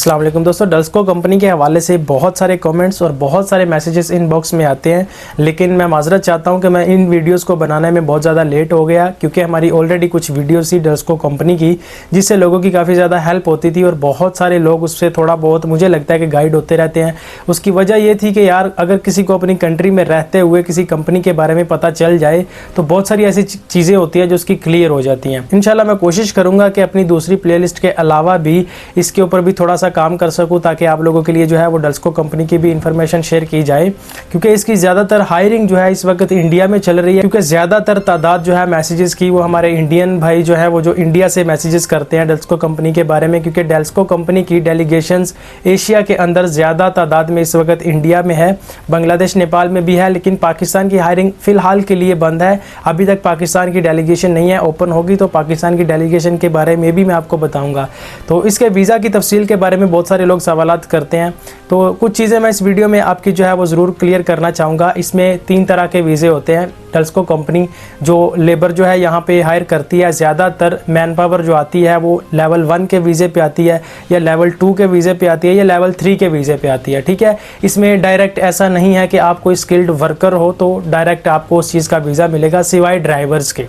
अस्सलाम वालेकुम दोस्तों, डल्सको कंपनी के हवाले से बहुत सारे कमेंट्स और बहुत सारे मैसेजेस इनबॉक्स में आते हैं, लेकिन मैं माजरत चाहता हूं कि मैं इन वीडियोस को बनाने में बहुत ज़्यादा लेट हो गया क्योंकि हमारी ऑलरेडी कुछ वीडियोस थी डल्सको कंपनी की जिससे लोगों की काफ़ी ज़्यादा हेल्प होती थी और बहुत सारे लोग उससे थोड़ा बहुत मुझे लगता है कि गाइड होते रहते हैं। उसकी वजह ये थी कि यार अगर किसी को अपनी कंट्री में रहते हुए किसी कंपनी के बारे में पता चल जाए तो बहुत सारी ऐसी चीज़ें होती हैं जो उसकी क्लियर हो जाती हैं। इंशाल्लाह मैं कोशिश करूँगा कि अपनी दूसरी प्लेलिस्ट के अलावा भी इसके ऊपर भी थोड़ा सा काम कर सकूं ताकि आप लोगों के लिए जो है वो डल्सको कंपनी की भी इंफॉर्मेशन शेयर की जाए, क्योंकि इसकी ज़्यादातर हायरिंग जो है इस वक्त इंडिया में चल रही है, क्योंकि ज़्यादातर तादाद जो है मैसेजेस की वो हमारे इंडियन भाई जो है वो जो इंडिया से मैसेजेस करते हैं डल्सको कंपनी के बारे में, क्योंकि डल्सको कंपनी की डेलीगेशंस एशिया के अंदर ज़्यादा तादाद में इस वक्त इंडिया में है, बांग्लादेश नेपाल में भी है, लेकिन पाकिस्तान की हायरिंग फ़िलहाल के लिए बंद है। अभी तक पाकिस्तान की डेलीगेशन नहीं है, ओपन होगी तो पाकिस्तान की डेलीगेशन के बारे में भी मैं आपको बताऊँगा। तो इसके वीज़ा की तफसील के बारे में बहुत सारे लोग सवालात करते हैं, तो कुछ चीज़ें मैं इस वीडियो में आपकी जो है वो ज़रूर क्लियर करना चाहूँगा। इसमें 3 तरह के वीज़े होते हैं। डल्सको कंपनी जो लेबर जो है यहाँ पे हायर करती है, ज़्यादातर मैन पावर जो आती है वो लेवल 1 के वीज़े पे आती है या लेवल 2 के वीज़े पे आती है या लेवल 3 के वीज़े पे आती है। ठीक है, इसमें डायरेक्ट ऐसा नहीं है कि आप कोई स्किल्ड वर्कर हो तो डायरेक्ट आपको उस चीज़ का वीज़ा मिलेगा, सिवाय ड्राइवर्स के।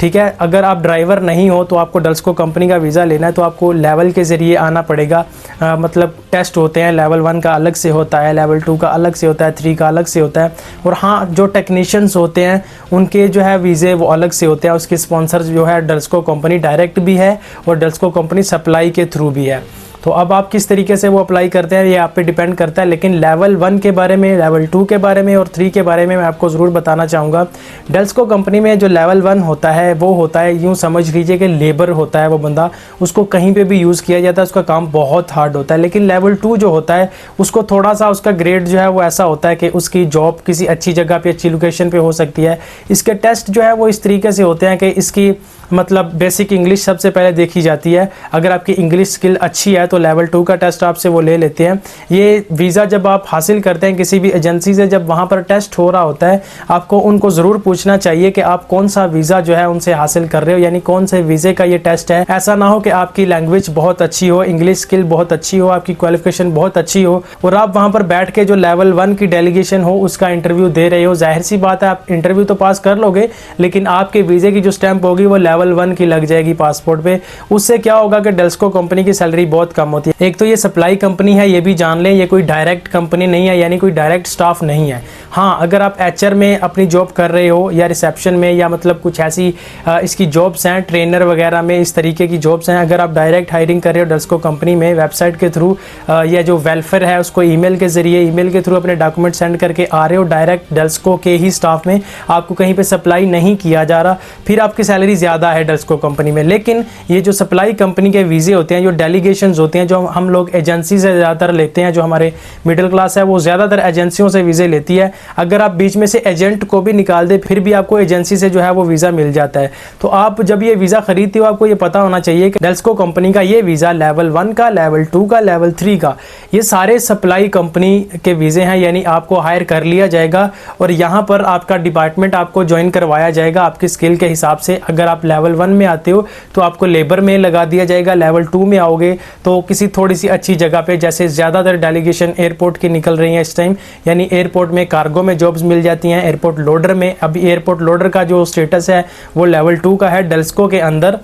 ठीक है, अगर आप ड्राइवर नहीं हो तो आपको डल्सको कंपनी का वीज़ा लेना है तो आपको लेवल के ज़रिए आना पड़ेगा। मतलब टेस्ट होते हैं, लेवल 1 का अलग से होता है, लेवल 2 का अलग से होता है, 3 का अलग से होता है। और हाँ, जो टेक्नीशियंस होते हैं उनके जो है वीज़े वो अलग से होते हैं। उसके स्पॉन्सर जो है डल्सको कंपनी डायरेक्ट भी है और डल्सको कंपनी सप्लाई के थ्रू भी है। तो अब आप किस तरीके से वो अप्लाई करते हैं ये आप पे डिपेंड करता है, लेकिन लेवल 1 के बारे में, लेवल 2 के बारे में और 3 के बारे में मैं आपको ज़रूर बताना चाहूँगा। डल्सको कंपनी में जो लेवल 1 होता है वो होता है, यूँ समझ लीजिए कि लेबर होता है वो बंदा, उसको कहीं पे भी यूज़ किया जाता है, उसका काम बहुत हार्ड होता है। लेकिन लेवल 2 जो होता है उसको थोड़ा सा उसका ग्रेड जो है वो ऐसा होता है कि उसकी जॉब किसी अच्छी जगह पर, अच्छी लोकेशन पर हो सकती है। इसके टेस्ट जो है वो इस तरीके से होते हैं कि इसकी मतलब बेसिक इंग्लिश सबसे पहले देखी जाती है। अगर आपकी इंग्लिश स्किल अच्छी है तो लेवल 2 का टेस्ट आपसे वो ले लेते हैं। ये वीज़ा जब आप हासिल करते हैं किसी भी एजेंसी से, जब वहाँ पर टेस्ट हो रहा होता है आपको उनको ज़रूर पूछना चाहिए कि आप कौन सा वीज़ा जो है उनसे हासिल कर रहे हो, यानी कौन से वीज़े का ये टेस्ट है। ऐसा ना हो कि आपकी लैंग्वेज बहुत अच्छी हो, इंग्लिश स्किल बहुत अच्छी हो, आपकी क्वालिफिकेशन बहुत अच्छी हो और आप वहाँ पर बैठ के जो लेवल 1 की डेलीगेशन हो उसका इंटरव्यू दे रहे हो। जाहिर सी बात है आप इंटरव्यू तो पास कर लोगे, लेकिन आपके वीज़े की जो स्टैंप होगी वो लेवल 1 की लग जाएगी पासपोर्ट पे। उससे क्या होगा कि डल्सको कंपनी की सैलरी बहुत कम होती है। एक तो ये सप्लाई कंपनी है, ये भी जान लें, ये कोई डायरेक्ट कंपनी नहीं है, यानी कोई डायरेक्ट स्टाफ नहीं है। हाँ, अगर आप एचआर में अपनी जॉब कर रहे हो या रिसेप्शन में या मतलब कुछ ऐसी इसकी जॉब्स हैं, ट्रेनर वगैरह में इस तरीके की जॉब्स हैं, अगर आप डायरेक्ट हायरिंग कर रहे हो डल्सको कंपनी में वेबसाइट के थ्रू या जो वेलफेयर है उसको ईमेल के जरिए, ईमेल के थ्रू अपने डॉक्यूमेंट सेंड करके आ रहे हो डायरेक्ट डल्सको के ही स्टाफ में, आपको कहीं पे सप्लाई नहीं किया जा रहा, फिर आपकी सैलरी ज़्यादा है डल्सको कंपनी में। लेकिन ये जो सप्लाई कंपनी के वीज़े होते हैं, जो डेलीगेशंस होते हैं, जो हम लोग एजेंसी से ज़्यादातर लेते हैं, जो हमारे मिडिल क्लास है वो ज़्यादातर एजेंसियों से वीज़े लेती है। अगर आप बीच में से एजेंट को भी निकाल दे फिर भी आपको एजेंसी से जो है वो वीज़ा मिल जाता है। तो आप जब ये वीज़ा खरीदते हो आपको ये पता होना चाहिए कि डल्सको कंपनी का ये वीज़ा लेवल 1 का, लेवल 2 का, लेवल 3 का, ये सारे सप्लाई कंपनी के वीज़े हैं, यानी आपको हायर कर लिया जाएगा और यहाँ पर आपका डिपार्टमेंट आपको ज्वाइन करवाया जाएगा आपकी स्किल के हिसाब से। अगर आप लेवल 1 में आते हो तो आपको लेबर में लगा दिया जाएगा, लेवल 2 में आओगे तो किसी थोड़ी सी अच्छी जगह पे, जैसे ज़्यादातर डेलीगेशन एयरपोर्ट की निकल रही हैं इस टाइम, यानी एयरपोर्ट में कार्गो में जॉब्स मिल जाती हैं, एयरपोर्ट लोडर में। अभी एयरपोर्ट लोडर का जो स्टेटस है वो लेवल 2 का है डल्सको के अंदर।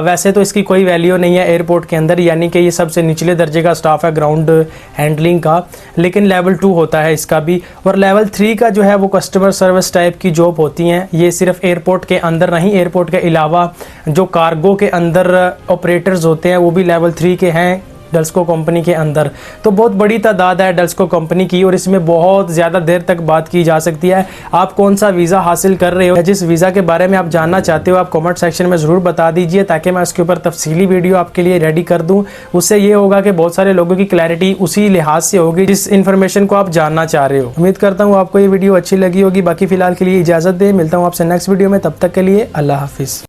वैसे तो इसकी कोई वैल्यू नहीं है एयरपोर्ट के अंदर, यानी कि ये सबसे निचले दर्जे का स्टाफ है ग्राउंड हैंडलिंग का, लेकिन लेवल 2 होता है इसका भी। और लेवल 3 का जो है वो कस्टमर सर्विस टाइप की जॉब होती हैं, ये सिर्फ एयरपोर्ट के अंदर नहीं, एयरपोर्ट के अलावा जो कार्गो के अंदर ऑपरेटर्स होते हैं वो भी लेवल 3 के हैं डल्सको कंपनी के अंदर। तो बहुत बड़ी तादाद है डल्सको कंपनी की और इसमें बहुत ज़्यादा देर तक बात की जा सकती है। आप कौन सा वीज़ा हासिल कर रहे हो, जिस वीज़ा के बारे में आप जानना चाहते हो, आप कमेंट सेक्शन में ज़रूर बता दीजिए ताकि मैं उसके ऊपर तफसीली वीडियो आपके लिए रेडी कर दूं। उससे ये होगा कि बहुत सारे लोगों की क्लैरिटी उसी लिहाज से होगी जिस इन्फॉर्मेशन को आप जानना चाह रहे हो। उम्मीद करता हूँ आपको ये वीडियो अच्छी लगी होगी। बाकी फ़िलहाल के लिए इजाज़त दें, मिलता हूँ आपसे नेक्स्ट वीडियो में, तब तक के लिए अल्लाह हाफिज़।